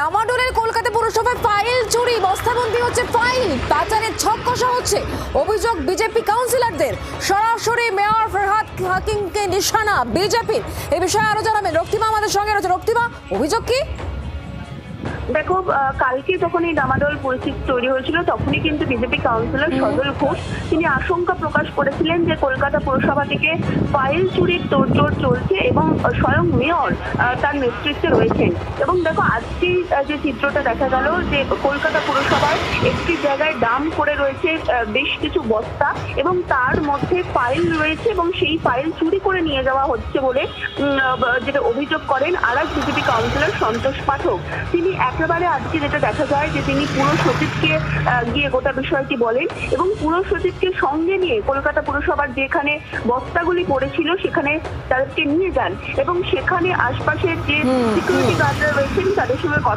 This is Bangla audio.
ডামাডোলের কলকাতা পুরসভায় ফাইল চুরি, বস্তাবন্দি হচ্ছে ফাইল, পাচারের ছক কষা হচ্ছে। অভিযোগ বিজেপি কাউন্সিলরদের, সরাসরি মেয়র ফরহাদ হাকিমকে নিশানা বিজেপির। এ বিষয়ে আরো জানাবেন রক্তিমা আমাদের সঙ্গে রয়েছে। রক্তিমা, অভিযোগ কি? দেখো, কালকে যখন এই ডামাডোল পরিস্থিতি তৈরি হয়েছিল তখনই কিন্তু বিজেপি কাউন্সিলর সজল ঘোষ তিনি আশঙ্কা প্রকাশ করেছিলেন যে কলকাতা পুরসভা থেকে ফাইল চুরির তোড়জোড় চলছে এবং স্বয়ং মেয়র তার নেতৃত্বে রয়েছেন। এবং দেখো, আজকে যে চিত্রটা দেখা গেল যে কলকাতা পুরসভায় একটি জায়গায় ডাম করে রয়েছে বেশ কিছু বস্তা এবং তার মধ্যে ফাইল রয়েছে এবং সেই ফাইল চুরি করে নিয়ে যাওয়া হচ্ছে বলে যেটা অভিযোগ করেন আরেক বিজেপি কাউন্সিলর সন্তোষ পাঠক। তিনি একেবারে আজকে যেটা দেখা যায় যে তিনি পুর সচিবকে গিয়ে গোটা বিষয়টি বলেন এবং পুর সচিবকে সঙ্গে নিয়ে কলকাতা পুরসভার যেখানে বস্তাগুলি পড়েছিল সেখানে তাদেরকে নিয়ে যান এবং সেখানে আশপাশের যে সিকিউরিটি গার্ডরা রয়েছেন তাদের সঙ্গে কথা